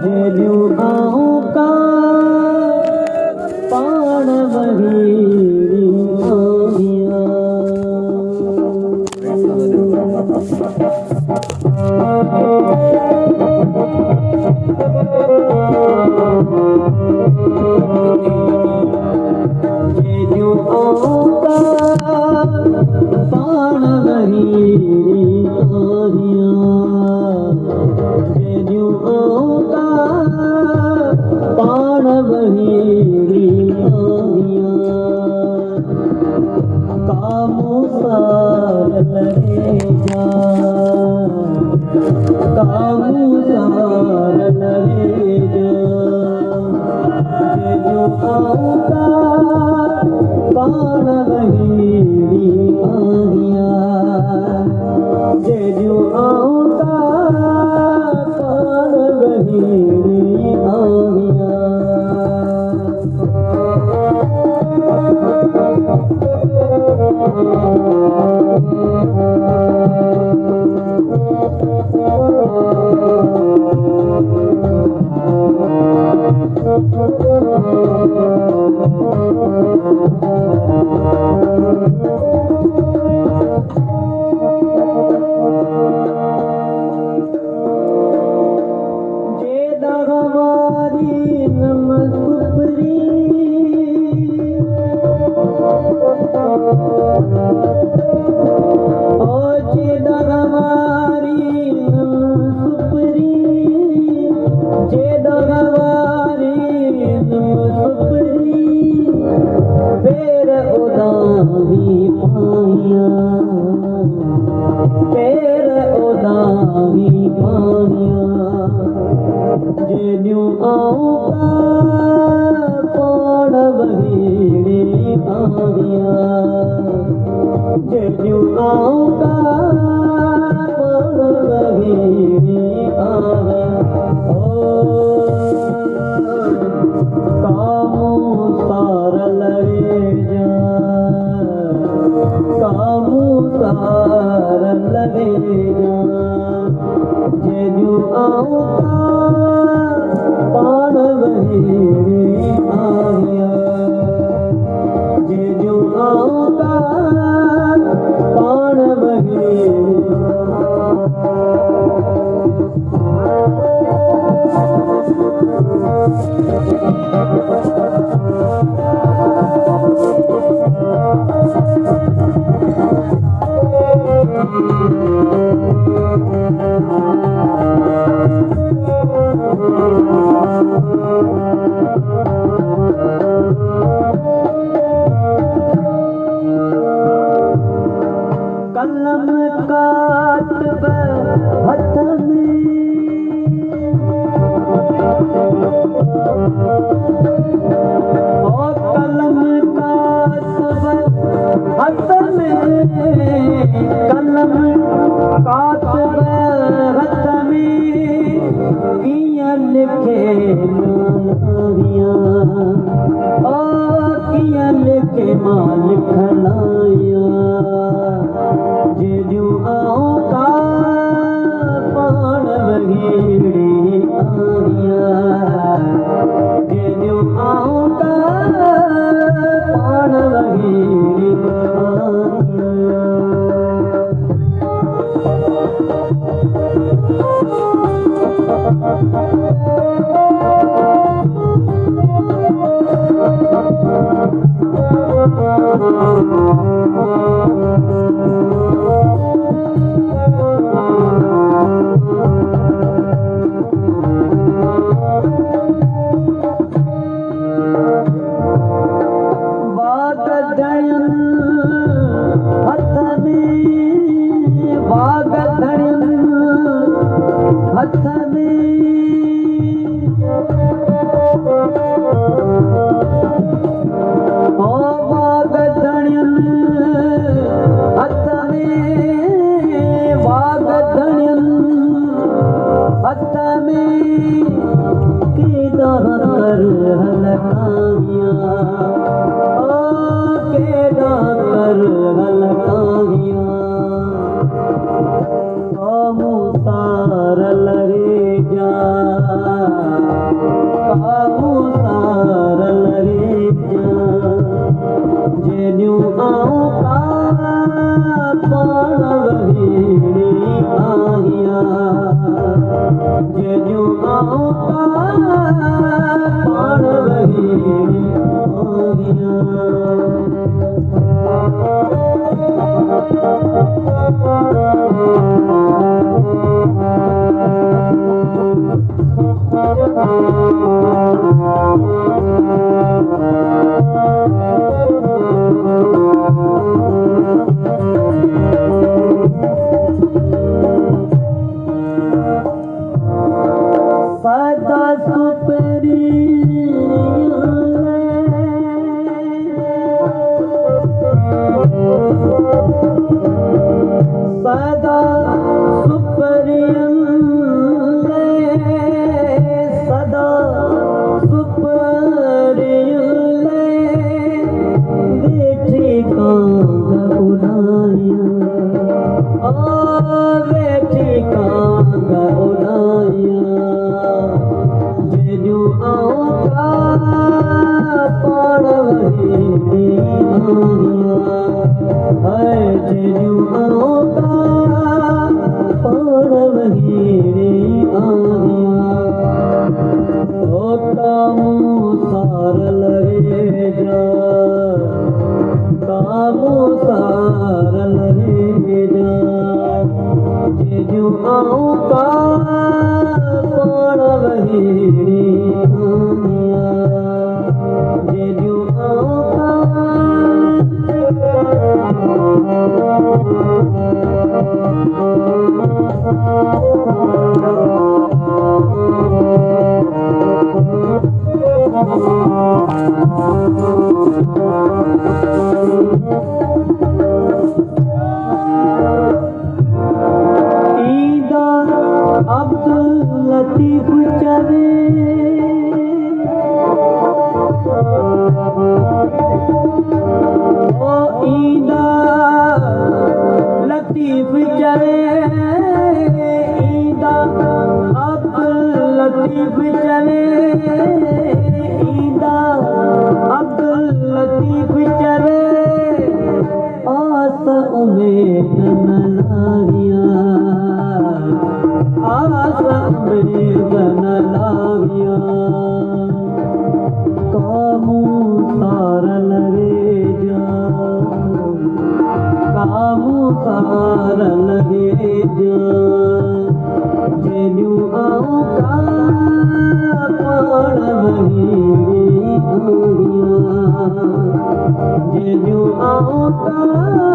जेलियूं आऊं का पाण वही जेलियूं आऊं का पाण वही जेलियूं आऊं का पाण वही कामू सार लगे जा कामू सार लगे जा जेलियूं आऊं का पाण वही जेलियूं आऊं का पाण वही जेलियूं आऊं का पाण वही जेलियूं आऊं का पाण वही कामू सार लगे जा कामू सार लगे जा जेलियूं आऊं का पाण वही जेलियूं आऊं का पाण वही कलम कातब हथ में ओ कलम कातब हथ में कलम कातब हथ में कियां लिखे ओ कियां लिखे मां लिखलाया जेलियूं आऊं का पाण वही जेलियूं आऊं का पाण वही सार लगे जा आऊं का पाण वहीणी जेॾियूं आऊं अब्दुल लतीफ चवे ओ ईदा लतीफ चवे ईदा अब्दुल लतीफ चवे ईदा अब्दुल लतीफ चवे आस उम्मीद न लागिया आस उम्मीद न लागिया कामू सार लगे जा कामू सार लगे जा जेॾियूं आऊं का पाण वहीणी जेॾियूं आऊं का